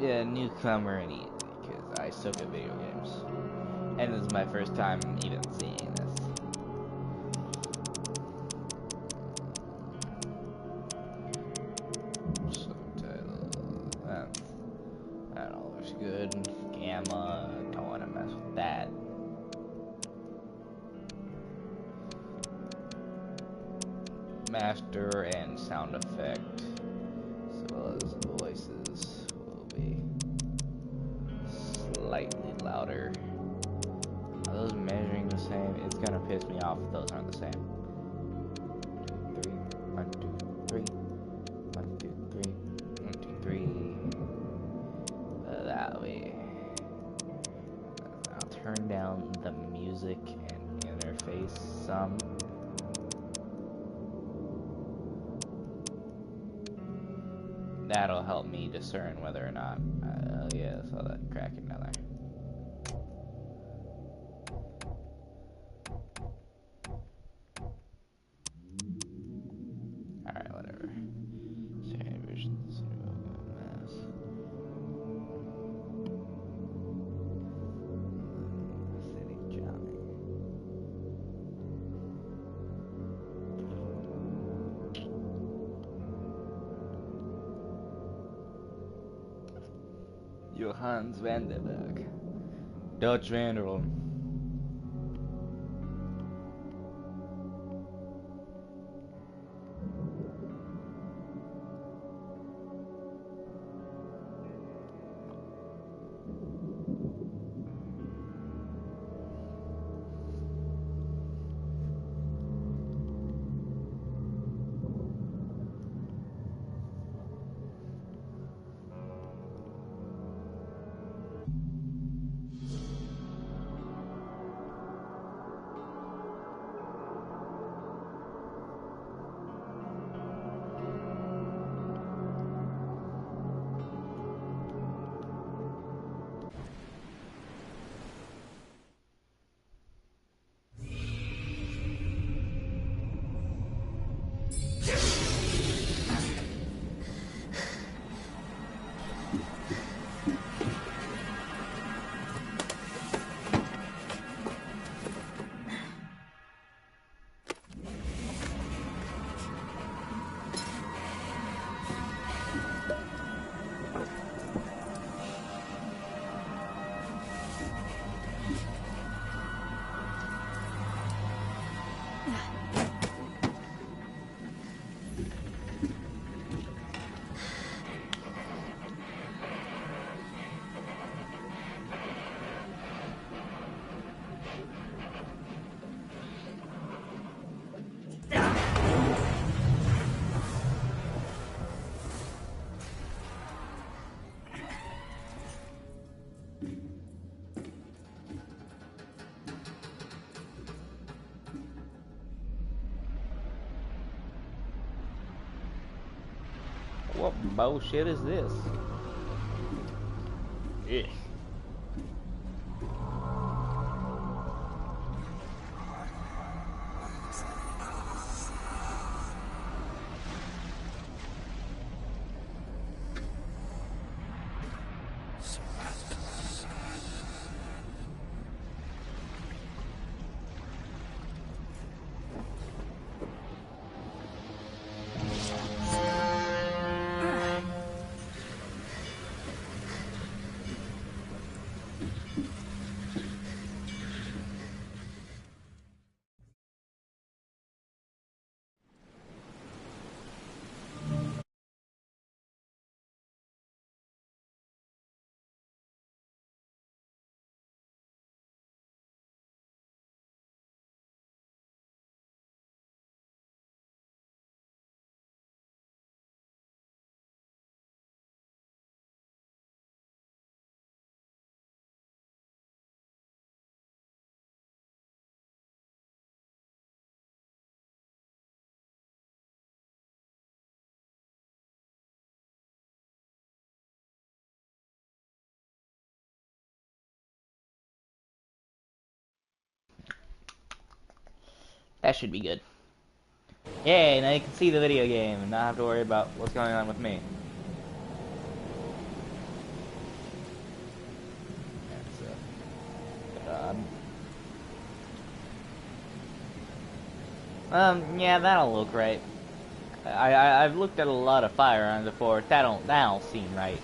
Yeah, newcomer and easy, because I suck at video games. And this is my first time even seeing this. Subtitle. That all looks good. Gamma, don't want to mess with that. Master and sound effect, as well as voices, will be slightly louder. Are those measuring the same? It's gonna piss me off if those aren't the same. 1, 2, 3. 1, 2, 3. 1, 2, 3. That way. I'll turn down the music and interface some. That'll help me discern whether or not. Yeah, I saw that cracking down there. Alright, whatever. Second versions. Johannes van der Berg. Dutch Vanderl. What bullshit is this? Ugh. That should be good. Yay, now you can see the video game and not have to worry about what's going on with me. Yeah, that'll look right. I've looked at a lot of firearms before. That don't seem right.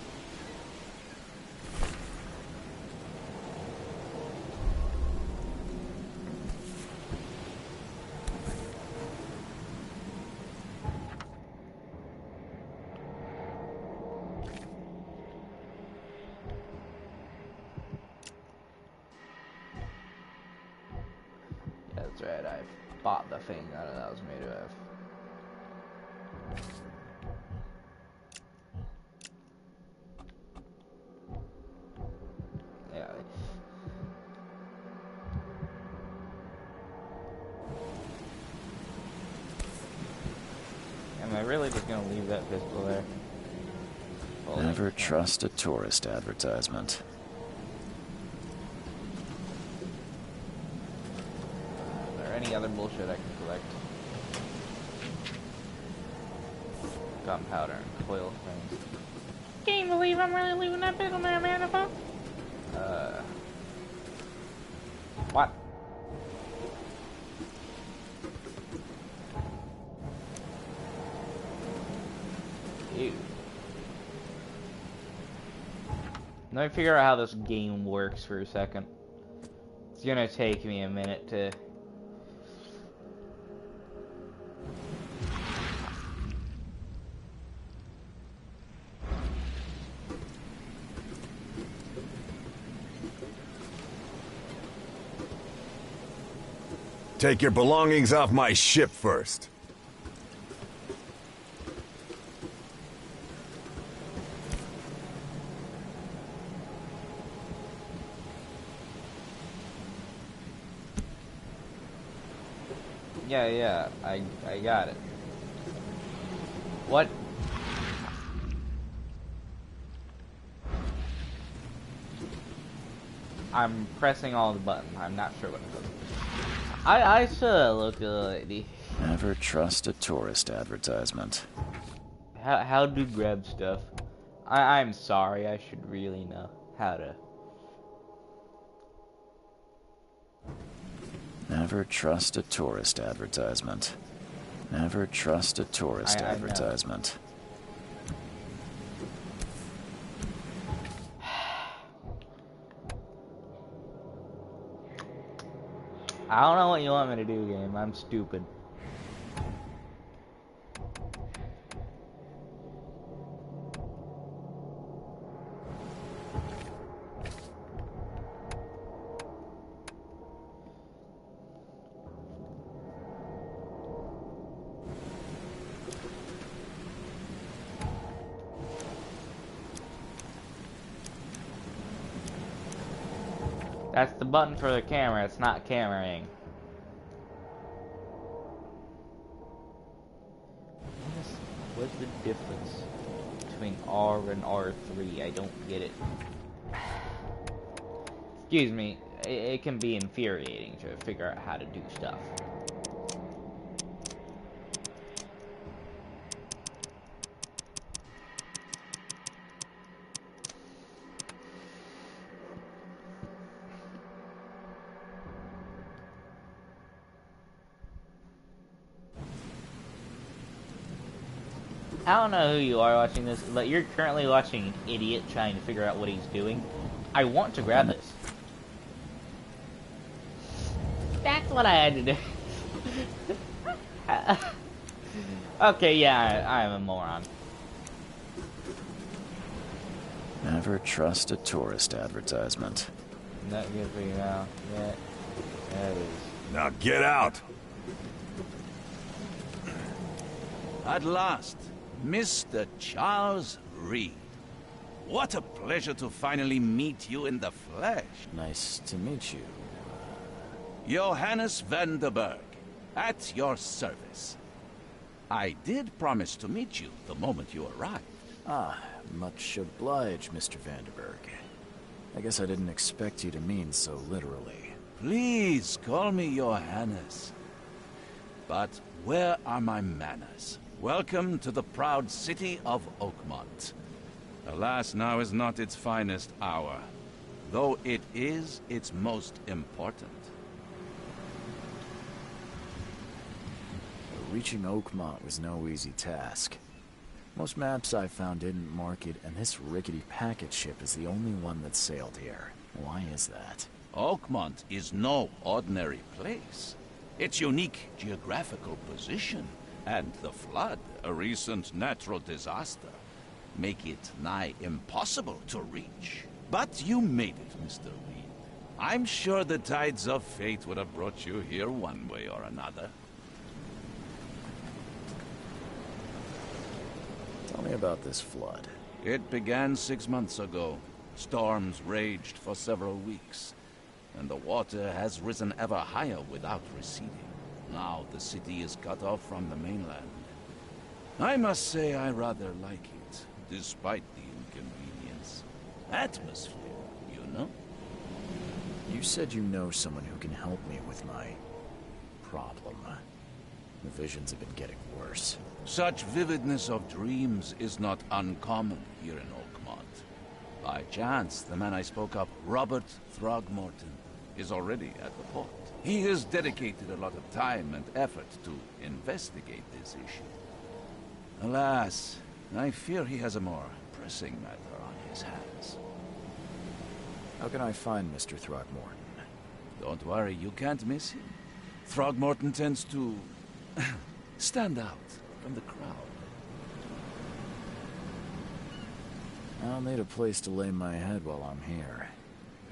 Yeah, that's right. I bought the thing that I was made of. Yeah. Am I really just gonna leave that pistol there? Never trust a tourist advertisement. Is there any other bullshit I can collect? Gunpowder and coil things. Can't believe I'm really leaving that pistol there, man. What? Ew. Let me figure out how this game works for a second. It's gonna take me a minute to... Take your belongings off my ship first. Yeah, I got it. What? I'm pressing all the buttons. I'm not sure what it does. I should look good. Never trust a tourist advertisement. How to grab stuff? I'm sorry. I should really know how to. Never trust a tourist advertisement. Never trust a tourist advertisement. I don't know what you want me to do, game. I'm stupid. That's the button for the camera, it's not cameraing. What's the difference between R and R3? I don't get it. Excuse me, it can be infuriating to figure out how to do stuff. I don't know who you are watching this, but you're currently watching an idiot trying to figure out what he's doing. I want to grab this. That's what I had to do. Okay, yeah, I'm a moron. Never trust a tourist advertisement. Not good for you now. Yeah, that is. Now get out! At last, Mr. Charles Reed. What a pleasure to finally meet you in the flesh. Nice to meet you. Johannes Vanderberg, at your service. I did promise to meet you the moment you arrived. Ah, much obliged, Mr. Vanderberg. I guess I didn't expect you to mean so literally. Please call me Johannes. But where are my manners? Welcome to the proud city of Oakmont. Alas, now is not its finest hour, though it is its most important. reaching Oakmont was no easy task. Most maps I found didn't mark it, and this rickety packet ship is the only one that sailed here. Why is that? Oakmont is no ordinary place. Its unique geographical position and the flood, a recent natural disaster, make it nigh impossible to reach. But you made it, Mr. Reed. I'm sure the tides of fate would have brought you here one way or another. Tell me about this flood. It began 6 months ago. Storms raged for several weeks, and the water has risen ever higher without receding. Now the city is cut off from the mainland. I must say I rather like it, despite the inconvenience. Atmosphere, you know? You said you know someone who can help me with my problem. The visions have been getting worse. Such vividness of dreams is not uncommon here in Oakmont. By chance, the man I spoke of, Robert Throgmorton, is already at the port. He has dedicated a lot of time and effort to investigate this issue. Alas, I fear he has a more pressing matter on his hands. How can I find Mr. Throgmorton? Don't worry, you can't miss him. Throgmorton tends to stand out from the crowd. I'll need a place to lay my head while I'm here.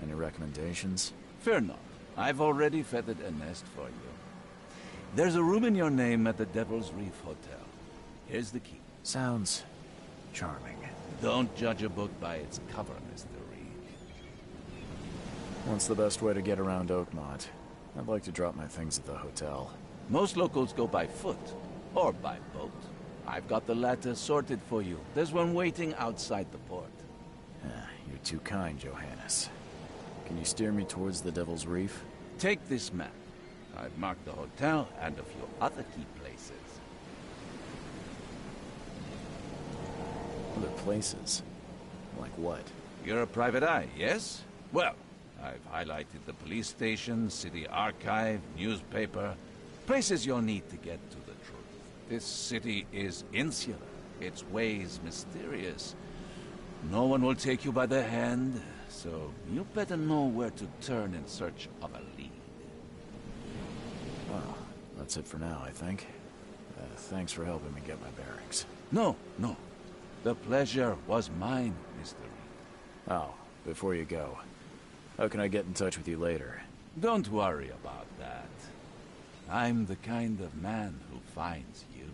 Any recommendations? Fear not. I've already feathered a nest for you. There's a room in your name at the Devil's Reef Hotel. Here's the key. Sounds charming. Don't judge a book by its cover, Mr. Reed. What's the best way to get around Oakmont? I'd like to drop my things at the hotel. Most locals go by foot, or by boat. I've got the latter sorted for you. There's one waiting outside the port. You're too kind, Johannes. Can you steer me towards the Devil's Reef? Take this map. I've marked the hotel and a few other key places. Other places? Like what? You're a private eye, yes? Well, I've highlighted the police station, city archive, newspaper, places you'll need to get to the truth. This city is insular, its ways mysterious. No one will take you by the hand, so you better know where to turn in search of a lead. Well, that's it for now, I think. Thanks for helping me get my bearings. No. The pleasure was mine, Mr. Reed. Oh, before you go, how can I get in touch with you later? Don't worry about that. I'm the kind of man who finds you.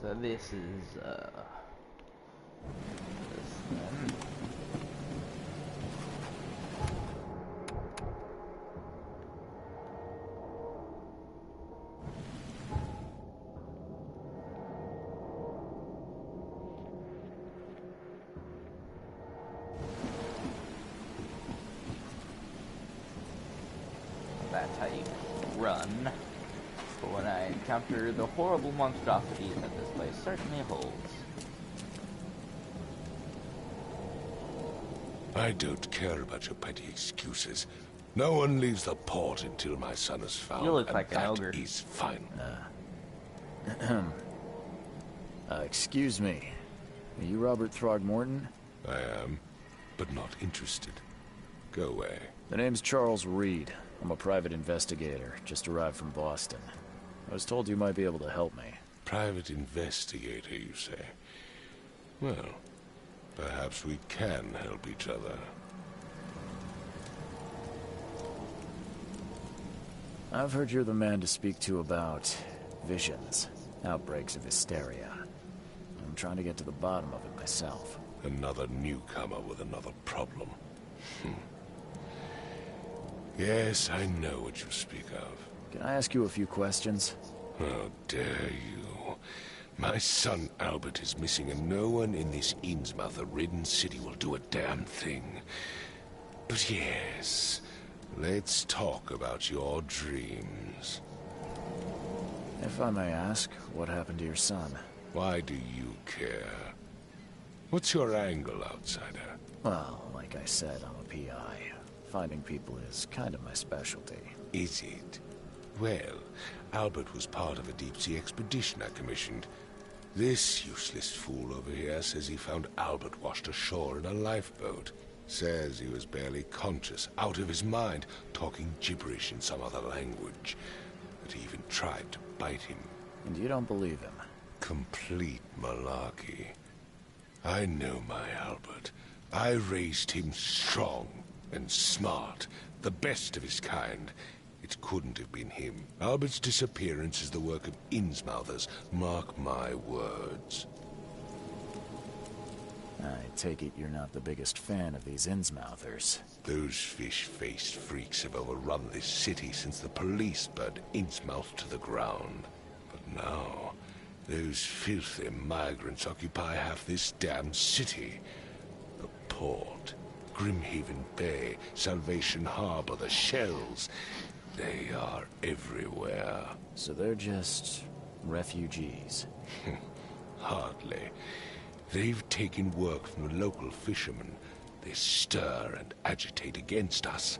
So this is, this then. That's how you run. But when I encounter the horrible monstrosities that this place certainly holds. I don't care about your petty excuses. No one leaves the port until my son is found. You look and like an that ogre. is fine. Excuse me. Are you Robert Throgmorton? I am, but not interested. Go away. The name's Charles Reed. I'm a private investigator, just arrived from Boston. I was told you might be able to help me. Private investigator, you say? Well, perhaps we can help each other. I've heard you're the man to speak to about visions, outbreaks of hysteria. I'm trying to get to the bottom of it myself. Another newcomer with another problem. Yes, I know what you speak of. Can I ask you a few questions? How dare you? My son Albert is missing, and no one in this Innsmouth-ridden city will do a damn thing. But yes, let's talk about your dreams. If I may ask, what happened to your son? Why do you care? What's your angle, outsider? Well, like I said, I'm a PI. Finding people is kind of my specialty. Is it? Well, Albert was part of a deep-sea expedition I commissioned. This useless fool over here says he found Albert washed ashore in a lifeboat. Says he was barely conscious, out of his mind, talking gibberish in some other language. That he even tried to bite him. And you don't believe him? Complete malarkey. I know my Albert. I raised him strong and smart, the best of his kind. It couldn't have been him. Albert's disappearance is the work of Innsmouthers, mark my words. I take it you're not the biggest fan of these Innsmouthers. Those fish-faced freaks have overrun this city since the police burned Innsmouth to the ground. But now, those filthy migrants occupy half this damn city. The port, Grimhaven Bay, Salvation Harbor, the shells. They are everywhere. So they're just refugees? Hardly. They've taken work from the local fishermen. They stir and agitate against us.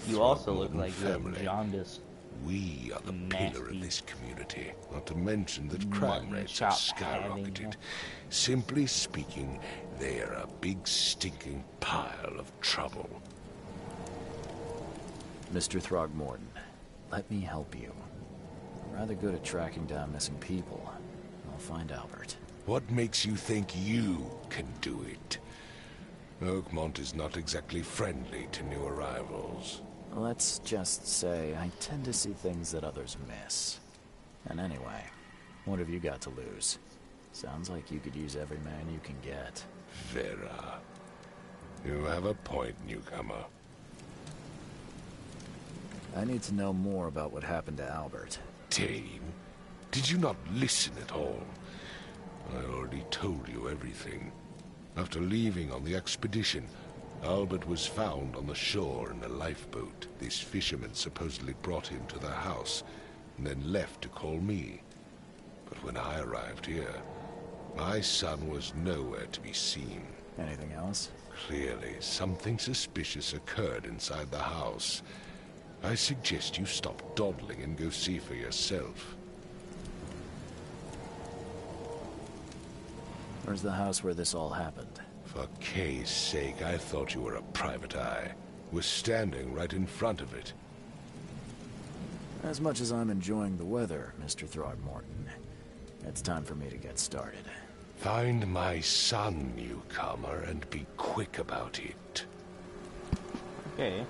You also look like you have jaundice. We are the pillar of Nasty. this community. Not to mention that crime Mutton rates have chop having, skyrocketed. Simply speaking, they are a big stinking pile of trouble. Mr. Throgmorton, let me help you. I'm rather good at tracking down missing people. I'll find Albert. What makes you think you can do it? Oakmont is not exactly friendly to new arrivals. Let's just say I tend to see things that others miss. And anyway, what have you got to lose? Sounds like you could use every man you can get. Vera. You have a point, newcomer. I need to know more about what happened to Albert. Dane, did you not listen at all? I already told you everything. After leaving on the expedition, Albert was found on the shore in a lifeboat. This fisherman supposedly brought him to their house, and then left to call me. But when I arrived here, my son was nowhere to be seen. Anything else? Clearly, something suspicious occurred inside the house. I suggest you stop dawdling and go see for yourself. Where's the house where this all happened? For Kay's sake, I thought you were a private eye. We're standing right in front of it. As much as I'm enjoying the weather, Mr. Throgmorton, it's time for me to get started. Find my son, newcomer, and be quick about it. Okay.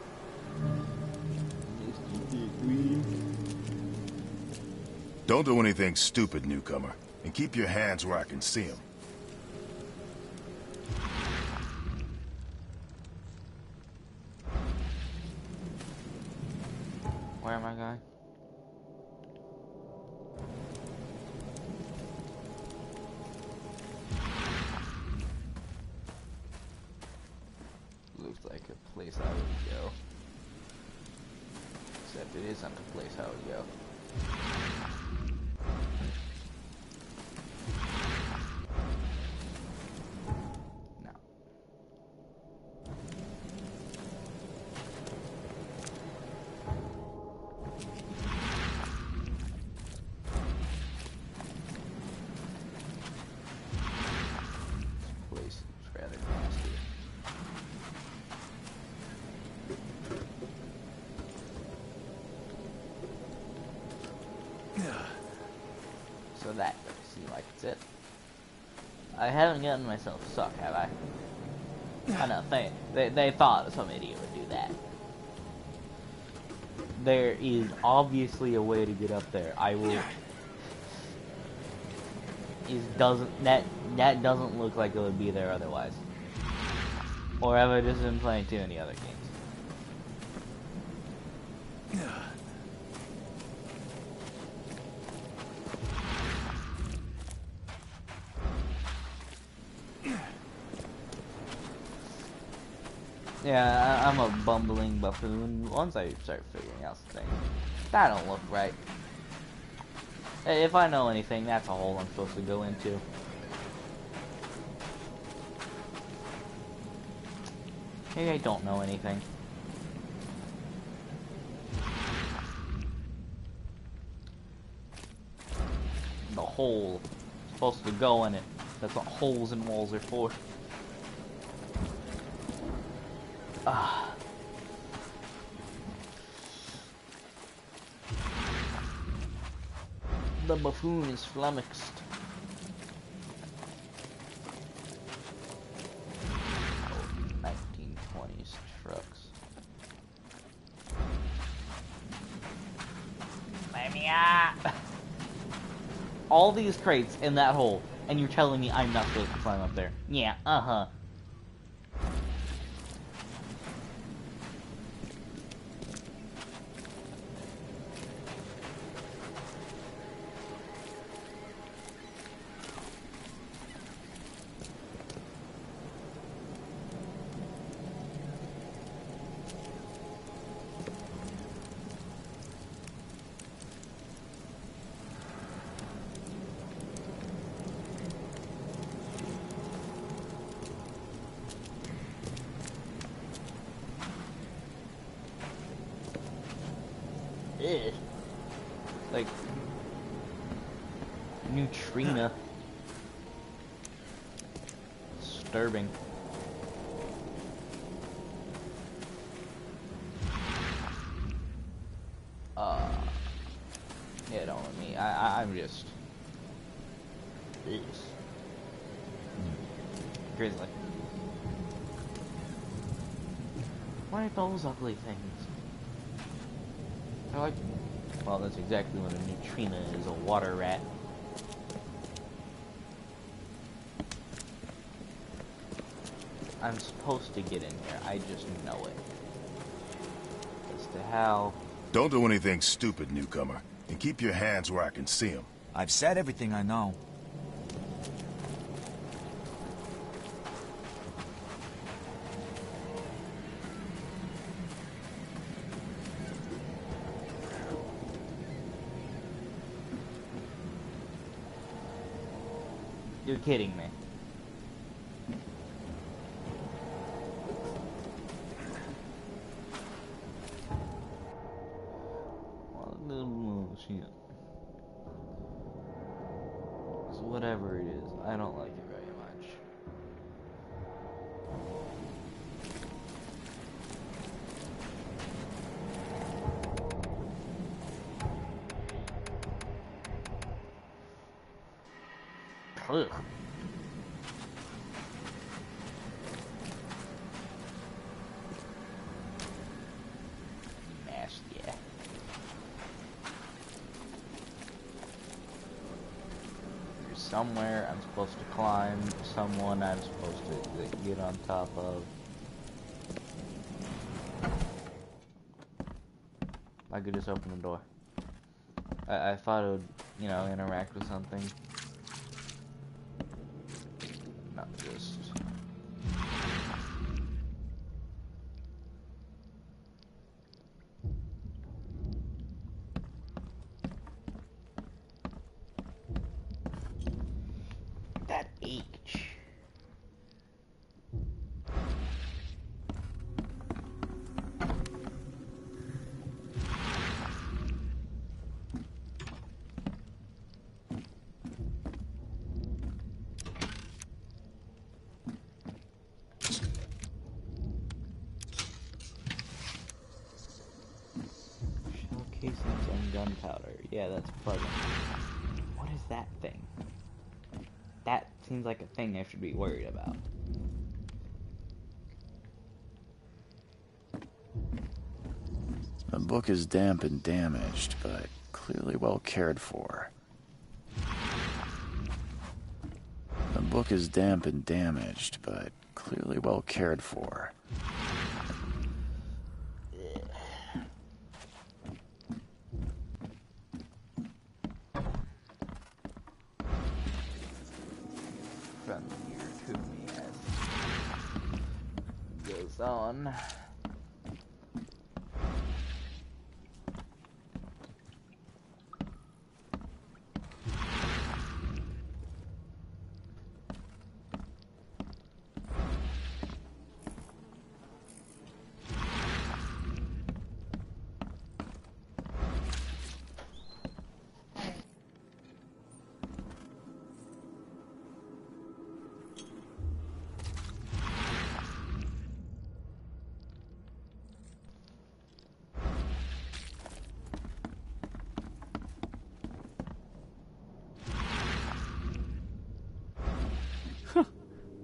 Don't do anything stupid, newcomer. And keep your hands where I can see them. Where am I going? Looks like a place I would go. Except it isn't a place I would go. No. This place is rather nasty. So that doesn't seem like it's it. I haven't gotten myself stuck, have I? I know, they thought some idiot would do that. There is obviously a way to get up there. I will... That doesn't look like it would be there otherwise. Or have I just been playing too many other games? Yeah, I'm a bumbling buffoon. Once I start figuring out things, that don't look right. If I know anything, that's a hole I'm supposed to go into. Maybe I don't know anything. The hole. Supposed to go in it. That's what holes in walls are for. Ah. The buffoon is flummoxed. 1920s trucks. Let me out! All these crates in that hole, and you're telling me I'm not supposed to climb up there. Yeah, uh-huh. Ugh. Like neutrina. Disturbing. Yeah, don't let me. I'm just. Ugh. Grizzly. What are those ugly things? I like. Well, that's exactly what a neutrina is, a water rat. I'm supposed to get in here, I just know it. As to how... Don't do anything stupid, newcomer. And keep your hands where I can see them. I've said everything I know. You're kidding me. Shit. So whatever it is, I don't like it very much. Ugh. Nasty. There's somewhere I'm supposed to climb, someone I'm supposed to get on top of. I could just open the door. I thought it would, you know, interact with something. Not just... That H. Casings and gunpowder. Yeah, that's pleasant. What is that thing? That seems like a thing I should be worried about. The book is damp and damaged, but clearly well cared for. The book is damp and damaged, but clearly well cared for. From here to me as goes son.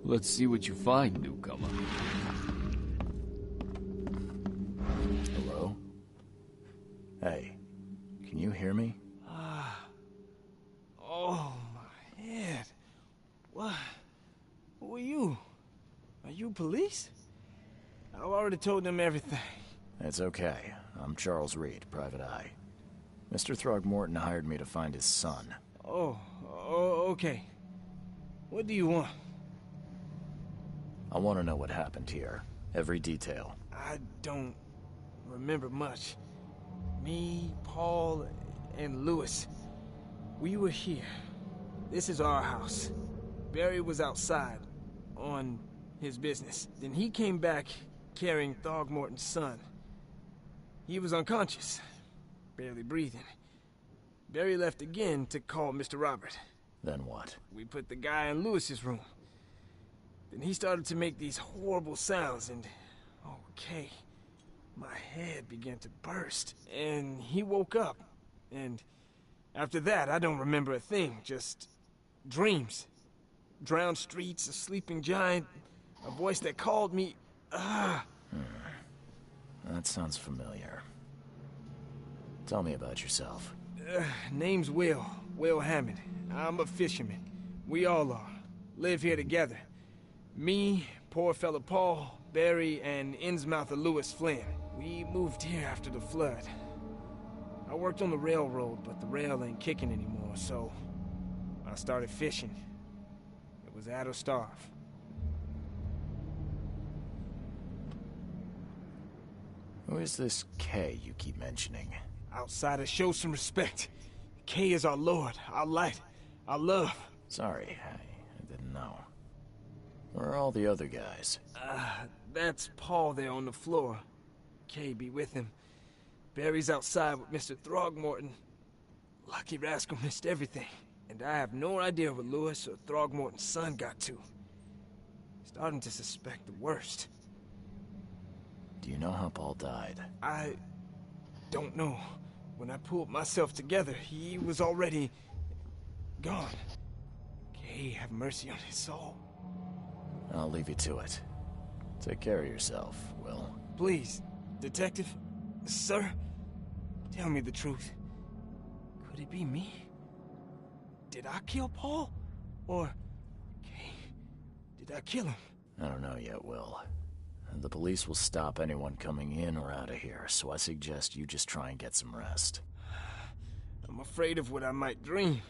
Let's see what you find, newcomer. Hello? Hey, can you hear me? Oh, my head. What? Who are you? Are you police? I've already told them everything. It's okay. I'm Charles Reed, Private Eye. Mr. Throgmorton hired me to find his son. Oh, okay. What do you want? I want to know what happened here. Every detail. I don't remember much. Me, Paul, and Lewis. We were here. This is our house. Barry was outside, on his business. Then he came back carrying Throgmorton's son. He was unconscious, barely breathing. Barry left again to call Mr. Robert. Then what? We put the guy in Lewis's room. Then he started to make these horrible sounds and... okay. My head began to burst. And he woke up. And after that, I don't remember a thing. Just dreams. Drowned streets, a sleeping giant, a voice that called me... That sounds familiar. Tell me about yourself. Name's Will Hammond. I'm a fisherman. We all are. Live here together. Me, poor fella Paul, Barry, and Innsmouther Lewis Flynn. We moved here after the flood. I worked on the railroad, but the rail ain't kicking anymore, so I started fishing. It was at or starve. Who is this K you keep mentioning? Outsiders, show some respect. K is our lord, our light, our love. Sorry, I didn't know. Where are all the other guys? That's Paul there on the floor. K be with him. Barry's outside with Mr. Throgmorton. Lucky rascal missed everything. And I have no idea what Lewis or Throgmorton's son got to. Starting to suspect the worst. Do you know how Paul died? I don't know. When I pulled myself together, he was already gone. K have mercy on his soul. I'll leave you to it. Take care of yourself, Will. Please, Detective, sir, tell me the truth. Could it be me? Did I kill Paul? Or, K, did I kill him? I don't know yet, Will. The police will stop anyone coming in or out of here, so I suggest you just try and get some rest. I'm afraid of what I might dream.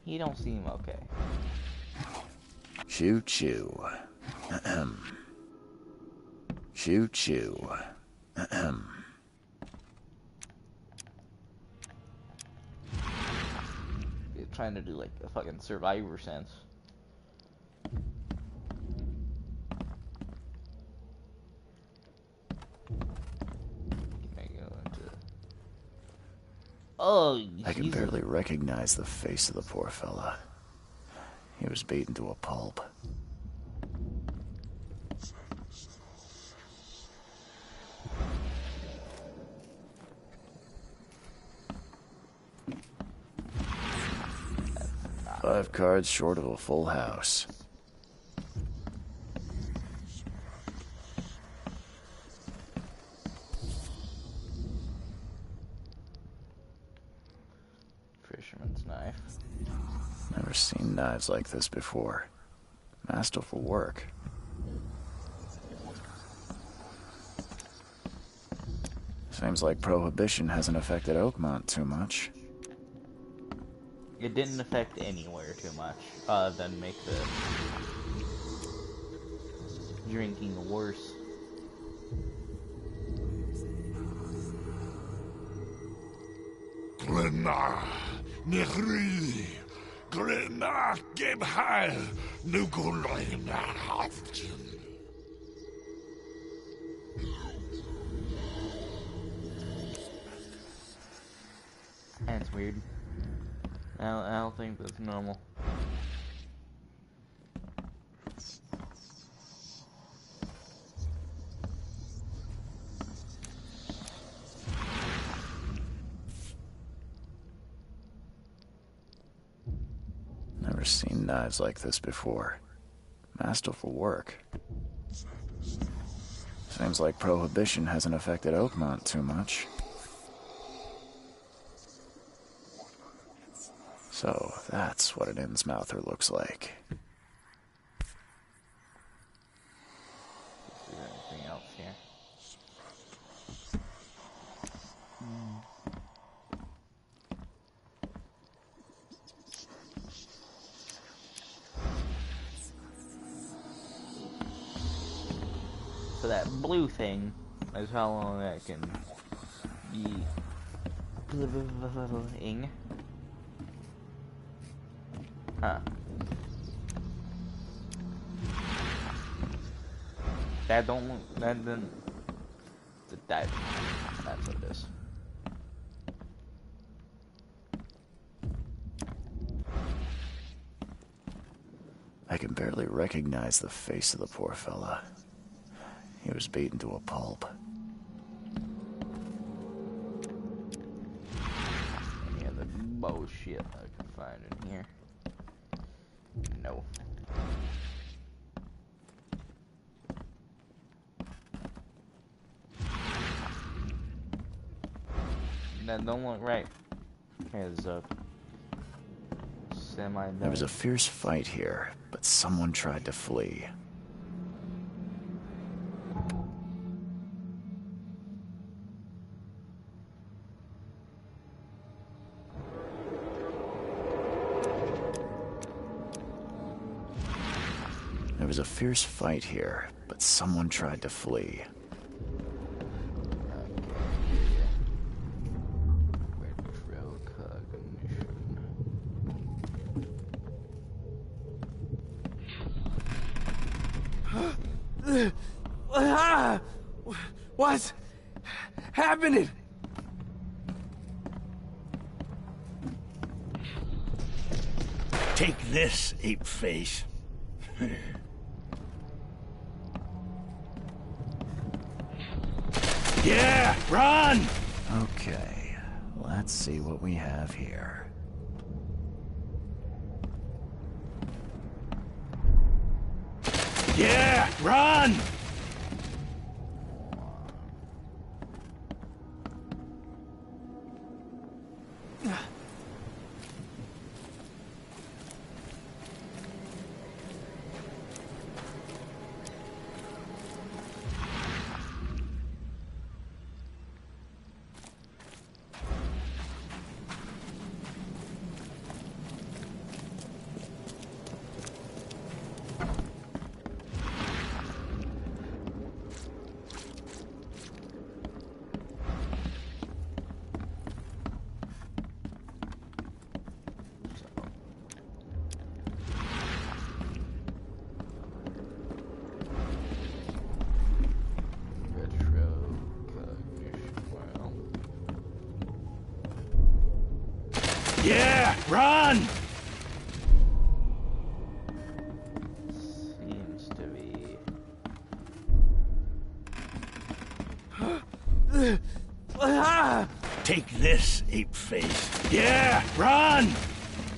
He don't seem okay. Choo choo. Choo choo. He's trying to do like a fucking Survivor sense. Oh, I can barely recognize the face of the poor fella. He was beaten to a pulp. Five cards short of a full house. Fisherman's knife. Never seen knives like this before. Masterful work. Seems like Prohibition hasn't affected Oakmont too much. It didn't affect anywhere too much, other than make the drinking worse. Glenna, Nehri, Glenna, Gebheil, Nugulena, Haftin. That's weird. I don't think that's normal. Never seen knives like this before. Masterful work. Seems like Prohibition hasn't affected Oakmont too much. So, that's what an Innsmouther looks like. Is there anything else here? So that blue thing is how long that can be ing. Huh. That don't look, that didn't, it's a dive. That's what it is. I can barely recognize the face of the poor fella. He was beaten to a pulp. Any other bullshit I can find in here? No. That don't look right. There's a semi. There was a fierce fight here, but someone tried to flee. There was a fierce fight here, but someone tried to flee. What's happening? Take this, ape face. Yeah, run! Okay, let's see what we have here. Yeah, run! Yeah, run! Seems to be. Take this, ape face. Yeah, run!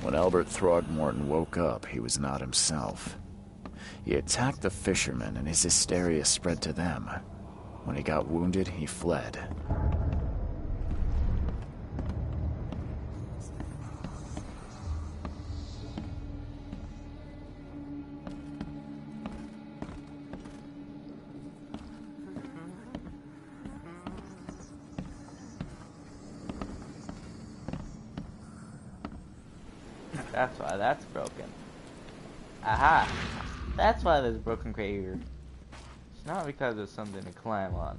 When Albert Throgmorton woke up, he was not himself. He attacked the fishermen, and his hysteria spread to them. When he got wounded, he fled. That's why that's broken. Aha! That's why there's a broken crate here. It's not because there's something to climb on.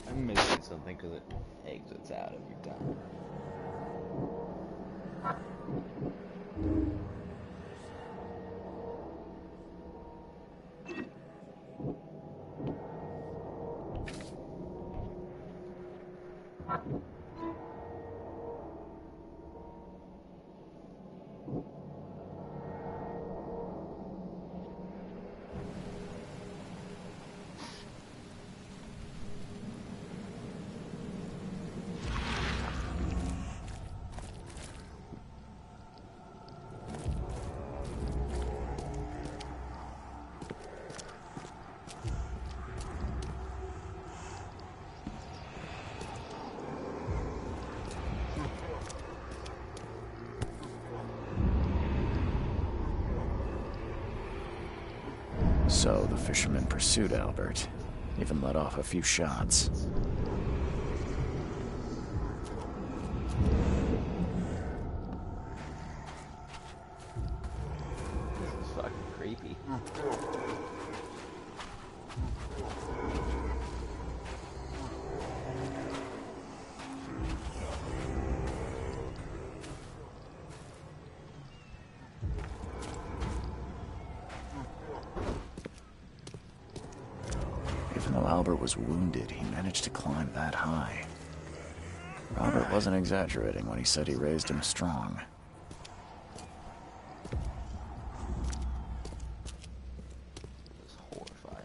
I'm missing something because it exits out every time. So the fisherman pursued Albert, even let off a few shots. This is fucking creepy. Even though Albert was wounded, he managed to climb that high. Robert wasn't exaggerating when he said he raised him strong. This is horrifying.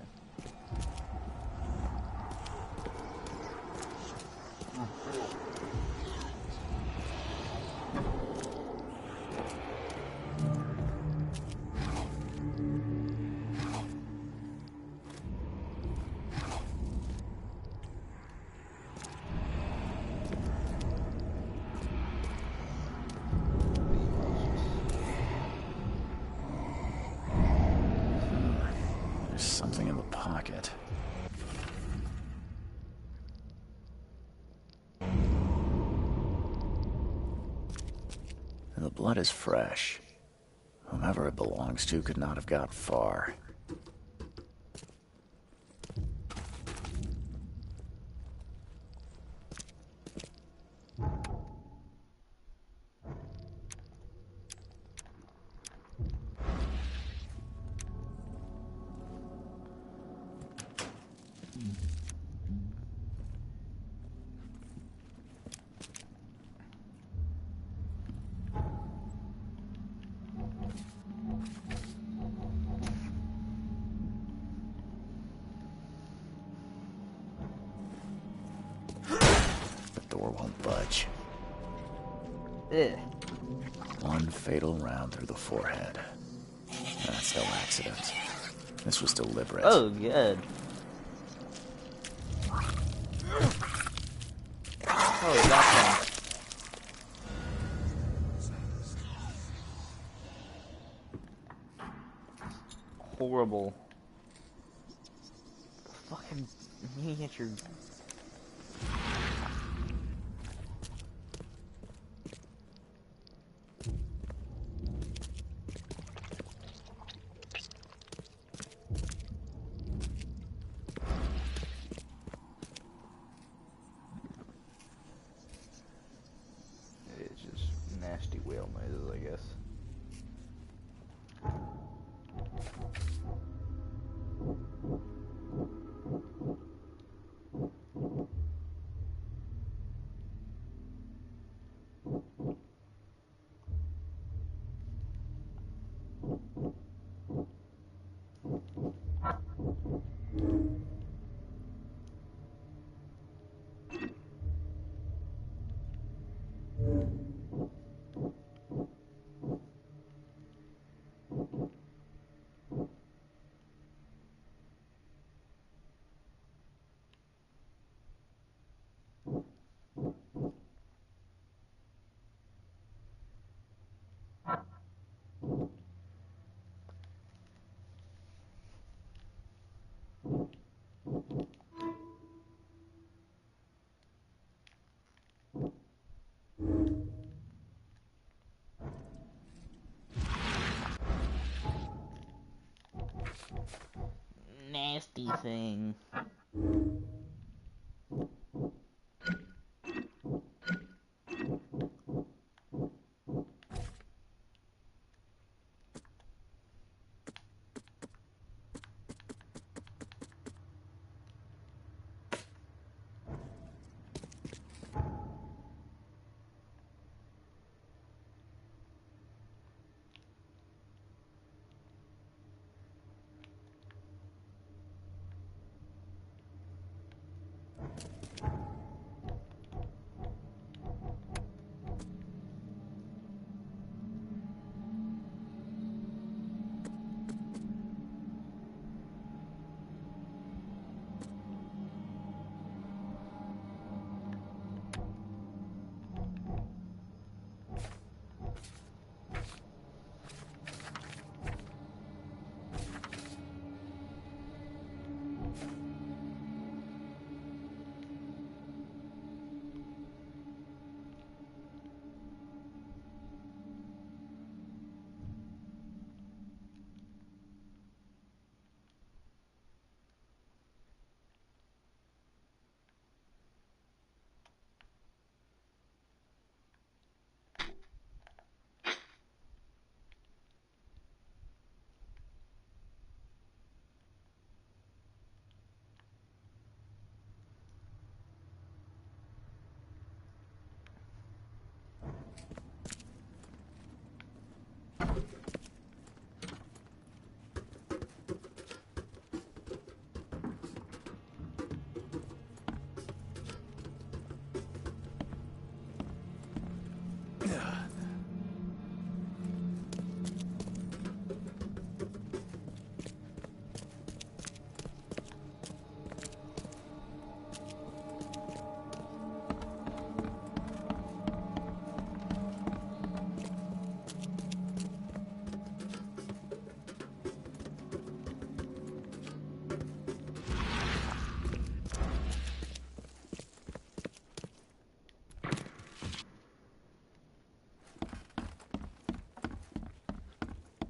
There's something in the pocket. The blood is fresh. Whomever it belongs to could not have got far. The door won't budge. Ugh. One fatal round through the forehead. That's no accident. This was deliberate. Oh, good. Oh, that's horrible. Fucking miniature. It's just nasty whale noises, I guess. Nasty thing.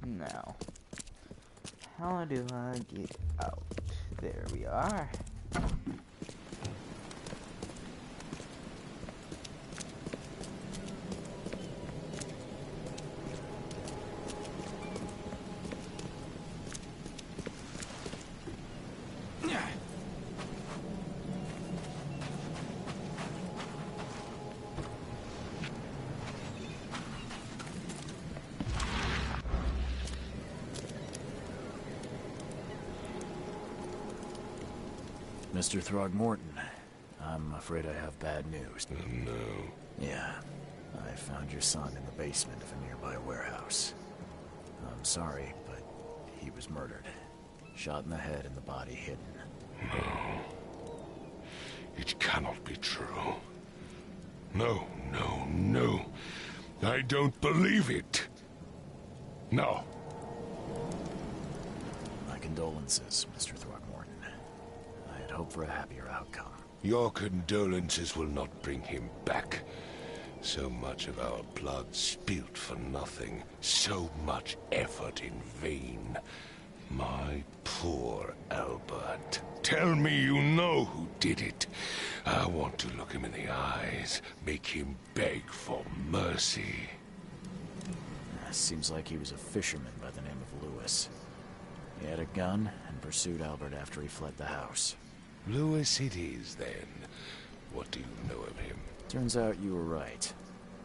Now, how do I get out? There we are. Mr. Throgmorton, I'm afraid I have bad news. No. Yeah, I found your son in the basement of a nearby warehouse. I'm sorry, but he was murdered. Shot in the head and the body hidden. No. It cannot be true. No, no, no. I don't believe it. No. My condolences, Mr. Throckmorton. I had hoped for a happier outcome. Your condolences will not bring him back. So much of our blood spilt for nothing. So much effort in vain. My poor Albert. Tell me you know who did it. I want to look him in the eyes, make him beg for mercy. Seems like he was a fisherman by the name of Lewis. He had a gun and pursued Albert after he fled the house. Lewis it is, then. What do you know of him? Turns out you were right.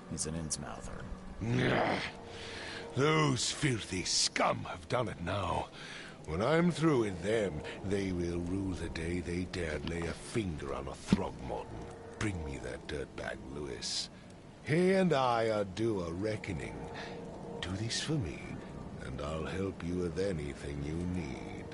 He's an Innsmouther. Nah. Those filthy scum have done it now. When I'm through with them, they will rue the day they dared lay a finger on a Throgmorton. Bring me that dirtbag, Lewis. He and I are due a reckoning. Do this for me, and I'll help you with anything you need.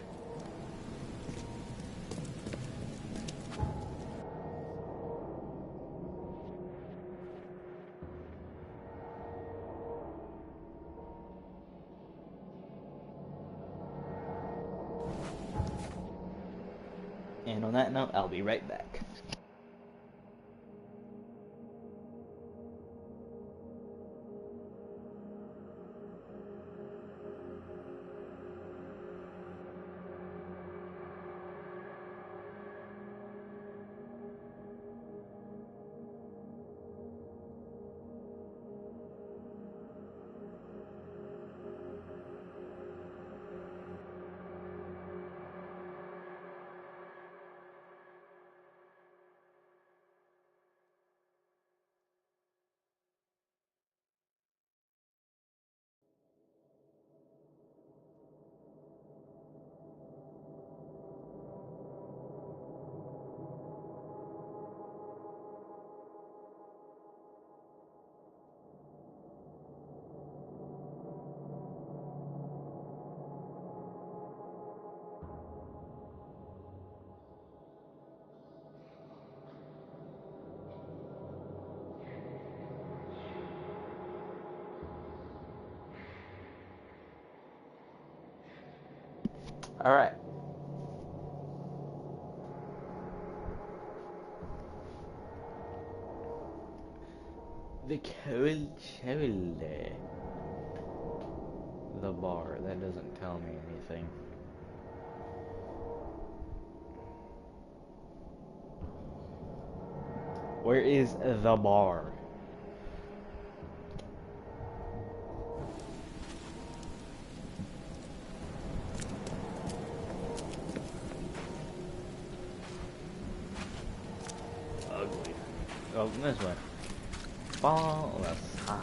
And on that note, I'll be right back. Alright. The cold shoulder. The bar. That doesn't tell me anything. Where is the bar? Ugly. Oh, this way. Follow the sign.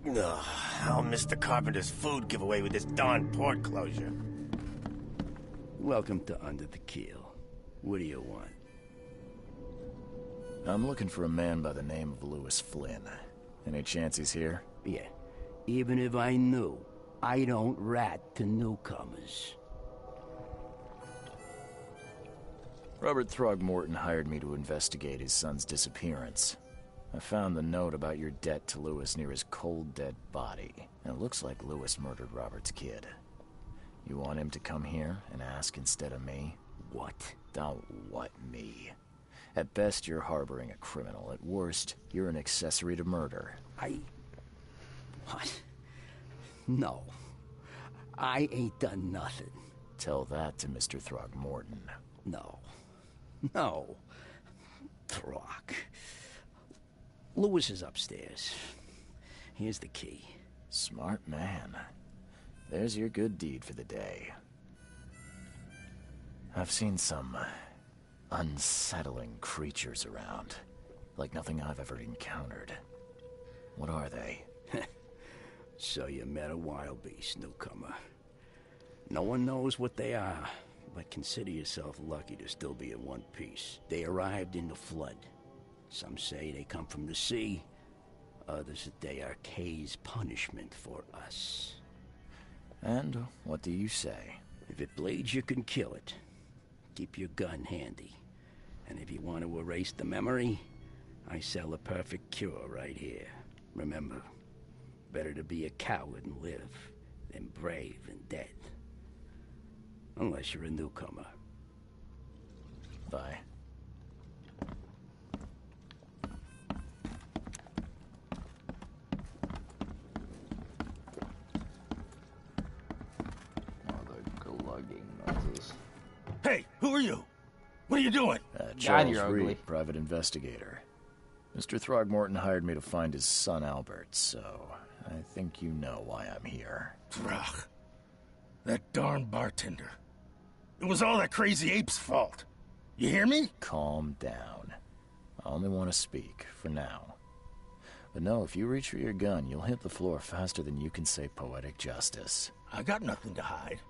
Ugh, I'll miss the carpenter's food giveaway with this darn port closure. Welcome to Under the Keel. What do you want? I'm looking for a man by the name of Lewis Flynn. Any chance he's here? Yeah. Even if I knew, I don't rat to newcomers. Robert Throgmorton hired me to investigate his son's disappearance. I found the note about your debt to Lewis near his cold, dead body. And it looks like Lewis murdered Robert's kid. You want him to come here and ask instead of me? What? Don't what me. At best, you're harboring a criminal. At worst, you're an accessory to murder. What? No. I ain't done nothing. Tell that to Mr. Throgmorton. No. No. Throg. Lewis is upstairs. Here's the key. Smart man. There's your good deed for the day. I've seen some unsettling creatures around. Like nothing I've ever encountered. What are they? So you met a wild beast, newcomer. No one knows what they are, but consider yourself lucky to still be in one piece. They arrived in the flood. Some say they come from the sea. Others that they are Kay's punishment for us. And what do you say? If it bleeds, you can kill it. Keep your gun handy. And if you want to erase the memory, I sell a perfect cure right here. Remember, better to be a coward and live than brave and dead. Unless you're a newcomer. Bye. Hey, who are you? What are you doing? Charles you're ugly. Reed, private investigator. Mr. Throgmorton hired me to find his son Albert, so I think you know why I'm here. Throg. That darn bartender. It was all that crazy ape's fault. You hear me? Calm down. I only want to speak, for now. But no, if you reach for your gun, you'll hit the floor faster than you can say poetic justice. I got nothing to hide.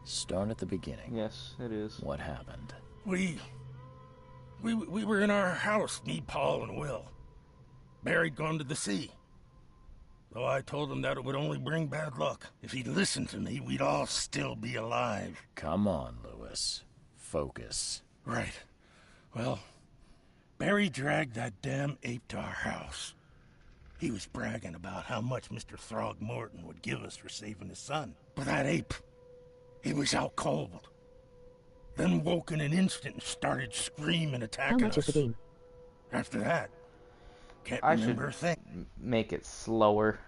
Start at the beginning. Yes, it is. What happened? We were in our house, me, Paul, and Will. Barry'd gone to the sea. Though I told him that it would only bring bad luck. If he'd listened to me, we'd all still be alive. Come on, Lewis. Focus. Right. Well, Barry dragged that damn ape to our house. He was bragging about how much Mr. Throgmorton would give us for saving his son. But that ape, he was out cold. Then woke in an instant and started screaming, attacking us. How much is the game? After that, can't I remember a should thing. make it slower.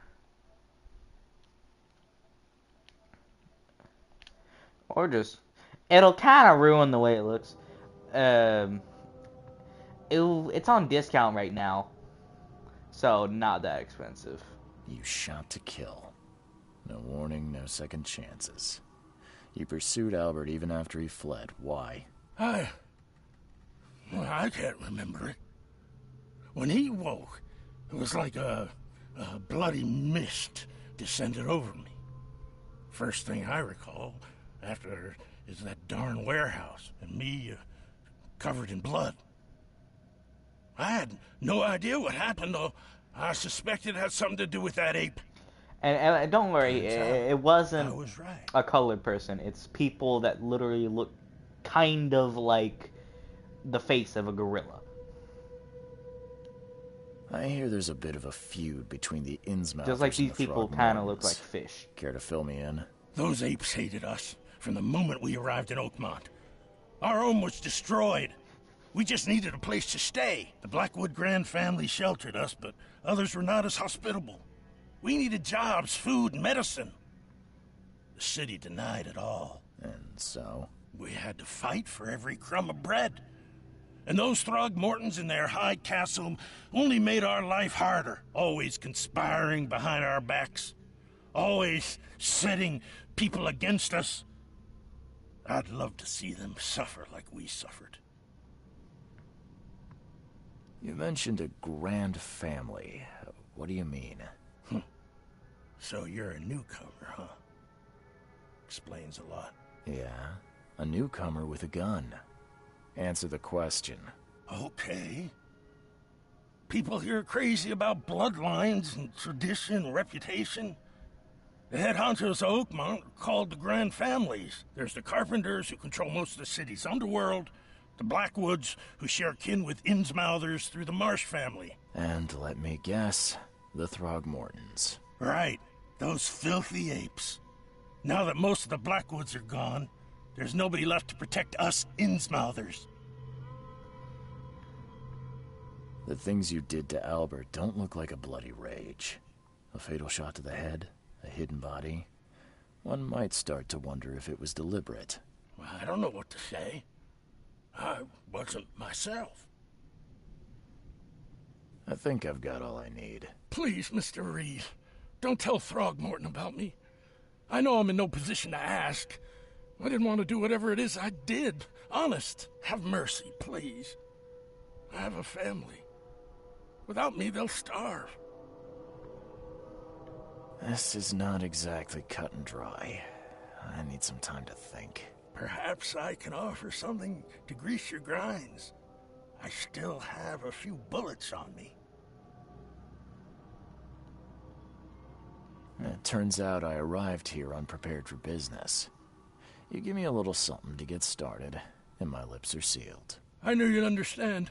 Or just... It'll kind of ruin the way it looks. It's on discount right now. So, not that expensive. You shot to kill. No warning, no second chances. You pursued Albert even after he fled. Why? I can't remember it. When he woke, it was like a bloody mist descended over me. First thing I recall after is that darn warehouse and me covered in blood. I had no idea what happened, though. I suspected it had something to do with that ape. And don't worry, it wasn't I was right. a colored person. It's people that literally look kind of like the face of a gorilla. I hear there's a bit of a feud between the Innsmouthers Just like and these the people kind of look Throgmortons. like fish. Care to fill me in? Those apes hated us from the moment we arrived in Oakmont. Our home was destroyed. We just needed a place to stay. The Blackwood Grand family sheltered us, but others were not as hospitable. We needed jobs, food, and medicine. The city denied it all. And so? We had to fight for every crumb of bread. And those Throgmortons in their high castle only made our life harder, always conspiring behind our backs, always setting people against us. I'd love to see them suffer like we suffered. You mentioned a grand family. What do you mean? So you're a newcomer, huh? Explains a lot. Yeah, a newcomer with a gun. Answer the question. Okay. People here are crazy about bloodlines and tradition and reputation. The head honchos of Oakmont are called the Grand Families. There's the Carpenters, who control most of the city's underworld, the Blackwoods, who share kin with Innsmouthers through the Marsh family. And let me guess, the Throgmortons. Right, those filthy apes. Now that most of the Blackwoods are gone, there's nobody left to protect us Innsmouthers. The things you did to Albert don't look like a bloody rage. A fatal shot to the head, a hidden body. One might start to wonder if it was deliberate. Well, I don't know what to say. I wasn't myself. I think I've got all I need. Please, Mr. Reed, don't tell Throgmorton about me. I know I'm in no position to ask. I didn't want to do whatever it is I did. Honest, have mercy, please. I have a family. Without me, they'll starve. This is not exactly cut and dry. I need some time to think. Perhaps I can offer something to grease your grinds. I still have a few bullets on me. It turns out I arrived here unprepared for business. You give me a little something to get started, and my lips are sealed. I knew you'd understand.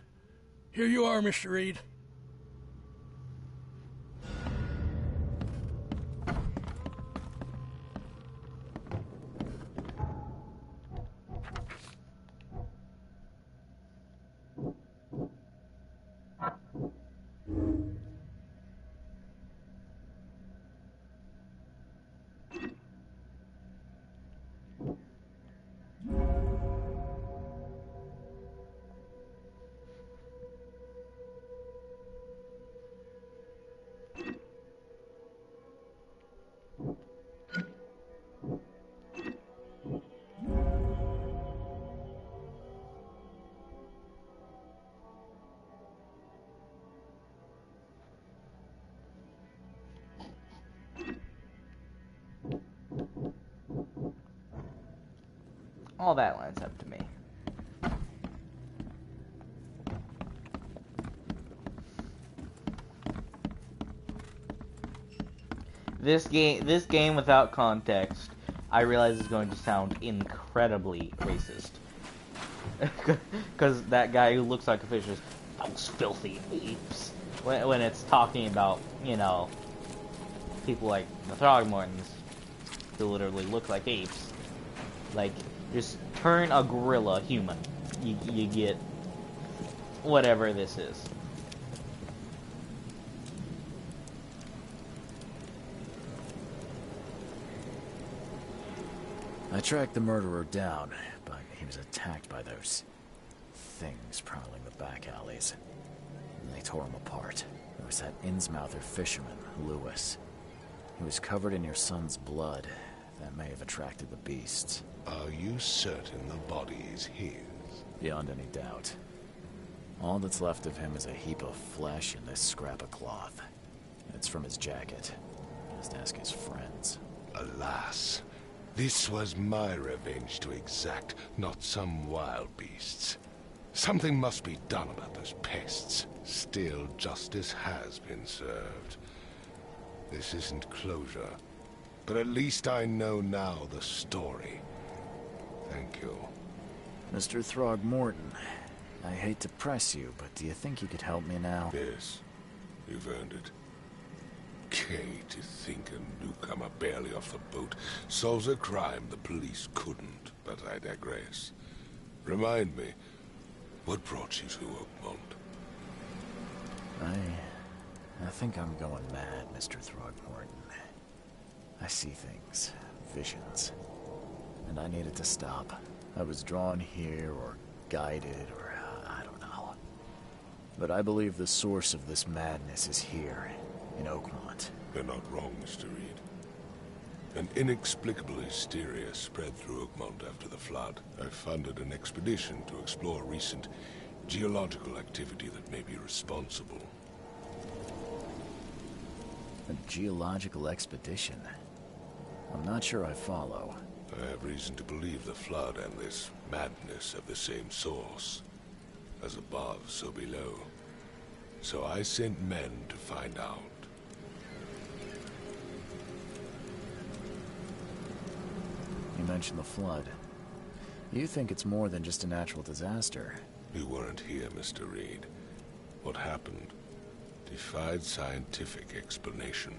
Here you are, Mr. Reed. All that lines up to me. This game without context, I realize is going to sound incredibly racist. Because that guy who looks like a fish is those filthy apes. When it's talking about, you know, people like the Throgmortons who literally look like apes. Like, just turn a gorilla human. You get whatever this is. I tracked the murderer down, but he was attacked by those things prowling the back alleys. And they tore him apart. There was that Innsmouther fisherman, Lewis. He was covered in your son's blood. That may have attracted the beasts. Are you certain the body is his? Beyond any doubt. All that's left of him is a heap of flesh and this scrap of cloth. It's from his jacket. Just ask his friends. Alas, this was my revenge to exact, not some wild beast's. Something must be done about those pests. Still, justice has been served. This isn't closure, but at least I know now the story. Thank you. Mr. Throgmorton, I hate to press you, but do you think you could help me now? Yes, you've earned it. Okay, to think a newcomer barely off the boat solves a crime the police couldn't, but I digress. Remind me, what brought you to Oakmont? I think I'm going mad, Mr. Throgmorton. I see things, visions, and I needed to stop. I was drawn here, or guided, or I don't know. But I believe the source of this madness is here, in Oakmont. You're not wrong, Mr. Reed. An inexplicable hysteria spread through Oakmont after the flood. I funded an expedition to explore recent geological activity that may be responsible. A geological expedition? I'm not sure I follow. I have reason to believe the flood and this madness have the same source. As above, so below. So I sent men to find out. You mentioned the flood. You think it's more than just a natural disaster. You weren't here, Mr. Reed. What happened defied scientific explanation.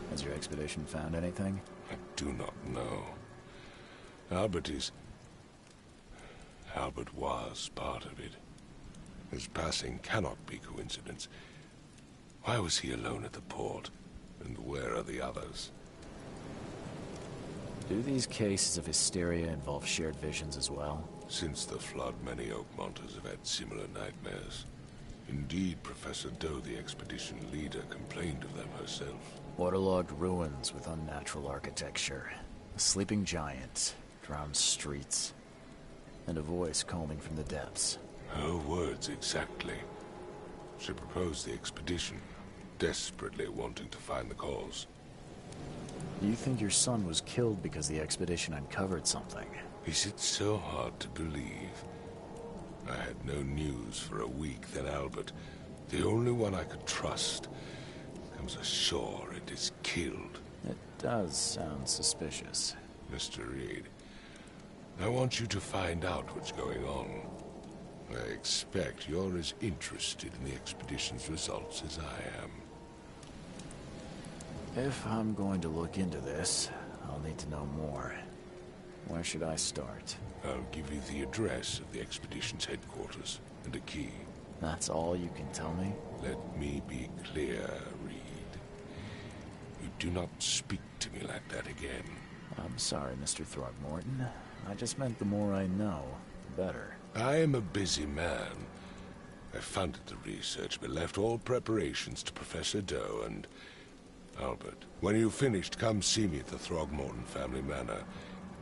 Has your expedition found anything? I do not know. Albert was part of it. His passing cannot be coincidence. Why was he alone at the port? And where are the others? Do these cases of hysteria involve shared visions as well? Since the flood, many Oakmonters have had similar nightmares. Indeed, Professor Doe, the expedition leader, complained of them herself. Waterlogged ruins with unnatural architecture. A sleeping giant, drowned streets, and a voice calling from the depths. Her words exactly. She proposed the expedition, desperately wanting to find the cause. Do you think your son was killed because the expedition uncovered something? Is it so hard to believe? I had no news for a week, then Albert, the only one I could trust, comes ashore and is killed. It does sound suspicious. Mr. Reed, I want you to find out what's going on. I expect you're as interested in the expedition's results as I am. If I'm going to look into this, I'll need to know more. Where should I start? I'll give you the address of the expedition's headquarters and a key. That's all you can tell me? Let me be clear, Reed. You do not speak to me like that again. I'm sorry, Mr. Throgmorton. I just meant the more I know, the better. I am a busy man. I funded the research, but left all preparations to Professor Doe and Albert. When you've finished, come see me at the Throgmorton family manor.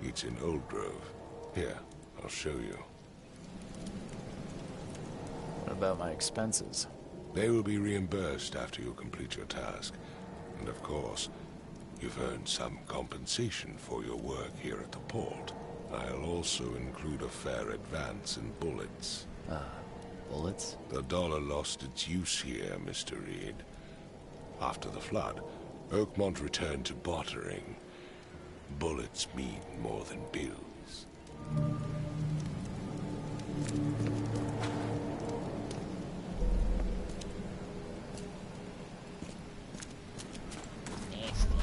It's in Old Grove. Here, I'll show you. What about my expenses? They will be reimbursed after you complete your task. And of course, you've earned some compensation for your work here at the port. I'll also include a fair advance in bullets. Bullets? The dollar lost its use here, Mr. Reed. After the flood, Oakmont returned to bartering. Bullets mean more than bills. Nasty.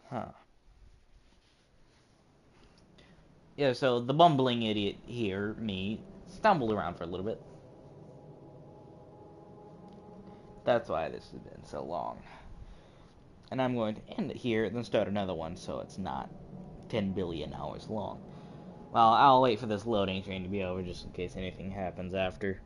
Huh. Yeah, so the bumbling idiot here, me, stumbled around for a little bit. That's why this has been so long. And I'm going to end it here, then start another one so it's not 10 billion hours long. Well, I'll wait for this loading screen to be over just in case anything happens after.